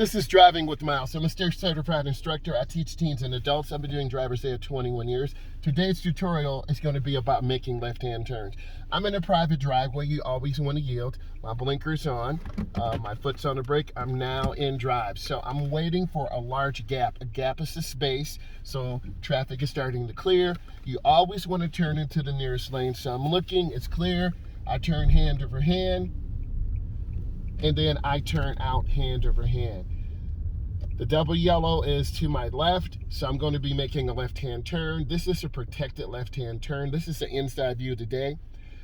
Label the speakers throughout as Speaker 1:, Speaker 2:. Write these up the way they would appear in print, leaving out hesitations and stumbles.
Speaker 1: This is Driving with Miles. I'm a state certified instructor. I teach teens and adults. I've been doing driver's ed 21 years. Today's tutorial is going to be about making left-hand turns. I'm in a private driveway. You always want to yield. My blinker's on. My foot's on the brake. I'm now in drive. So I'm waiting for a large gap. A gap is a space, so traffic is starting to clear. You always want to turn into the nearest lane. So I'm looking. It's clear. I turn hand over hand. And then I turn out hand over hand. The double yellow is to my left, so I'm going to be making a left-hand turn. This is a protected left-hand turn. This is the inside view today.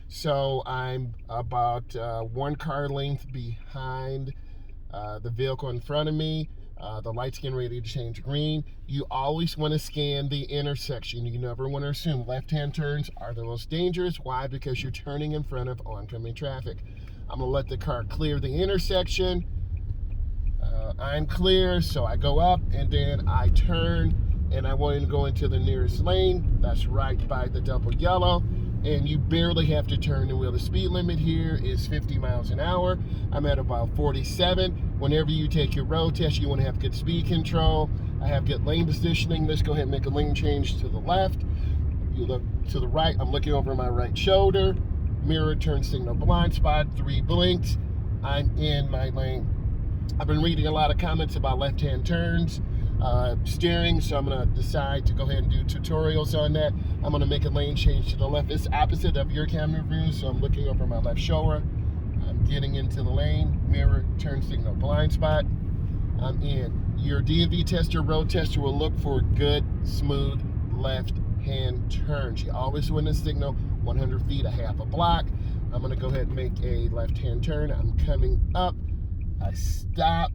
Speaker 1: So I'm about one car length behind the vehicle in front of me. The light's getting ready to change green. You always want to scan the intersection. You never want to assume left-hand turns are the most dangerous. Why? Because you're turning in front of oncoming traffic. I'm gonna let the car clear the intersection. I'm clear, so I go up and then I turn and I want to go into the nearest lane. That's right by the double yellow. And you barely have to turn the wheel. The speed limit here is 50 miles an hour. I'm at about 47. Whenever you take your road test, you want to have good speed control. I have good lane positioning. Let's go ahead and make a lane change to the left. You look to the right, I'm looking over my right shoulder. Mirror, turn signal, blind spot, 3 blinks. I'm in my lane. I've been reading a lot of comments about left-hand turns, steering, so I'm gonna decide to go ahead and do tutorials on that. I'm gonna make a lane change to the left. It's opposite of your camera view, so I'm looking over my left shoulder. I'm getting into the lane, mirror, turn signal, blind spot. I'm in. Your DMV tester, road tester will look for good, smooth left-hand turns. You always want to signal 100 feet, a half a block. I'm gonna go ahead and make a left-hand turn. I'm coming up, I stop,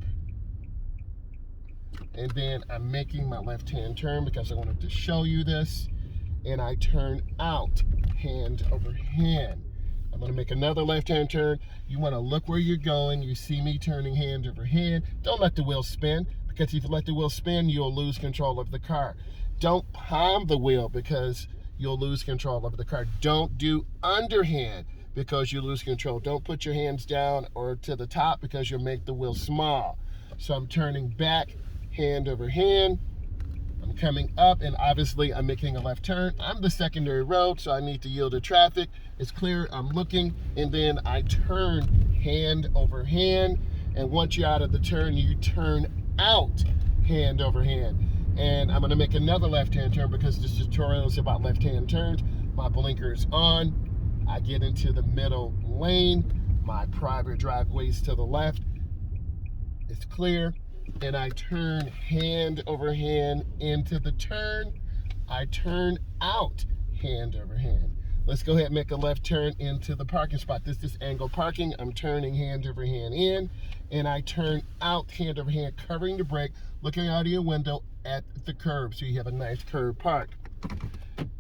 Speaker 1: and then I'm making my left-hand turn because I wanted to show you this, and I turn out, hand over hand. I'm gonna make another left-hand turn. You wanna look where you're going. You see me turning hand over hand. Don't let the wheel spin, because if you let the wheel spin, you'll lose control of the car. Don't palm the wheel because you'll lose control of the car. Don't do underhand because you lose control. Don't put your hands down or to the top because you'll make the wheel small. So I'm turning back, hand over hand. I'm coming up, and obviously I'm making a left turn. I'm the secondary road, so I need to yield to traffic. It's clear, I'm looking, and then I turn hand over hand. And once you're out of the turn, you turn out hand over hand. And I'm gonna make another left-hand turn because this tutorial is about left-hand turns. My blinker is on. I get into the middle lane. My private driveway is to the left. It's clear. And I turn hand over hand into the turn. I turn out hand over hand. Let's go ahead and make a left turn into the parking spot. This is angle parking. I'm turning hand over hand in, and I turn out hand over hand, covering the brake, looking out of your window at the curb, so you have a nice curb park.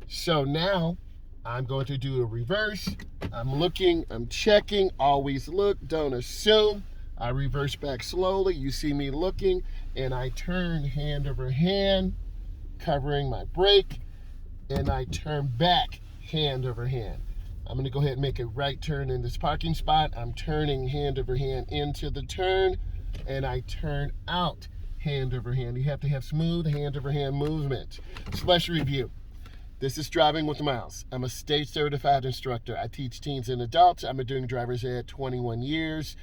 Speaker 1: So now I'm going to do a reverse. I'm looking, I'm checking, always look, don't assume. I reverse back slowly. You see me looking, and I turn hand over hand, covering my brake, and I turn back hand over hand. I'm gonna go ahead and make a right turn in this parking spot. I'm turning hand over hand into the turn, and I turn out hand over hand. You have to have smooth hand over hand movement. So let's review. This is Driving with Miles. I'm a state certified instructor. I teach teens and adults. I've been doing driver's ed 21 years.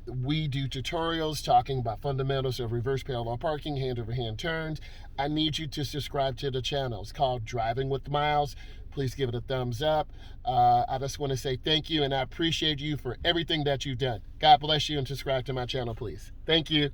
Speaker 1: We do tutorials talking about fundamentals of reverse parallel parking, hand over hand turns. I need you to subscribe to the channel. It's called Driving with Miles. Please give it a thumbs up. I just want to say thank you, and I appreciate you for everything that you've done. God bless you, and subscribe to my channel, please. Thank you.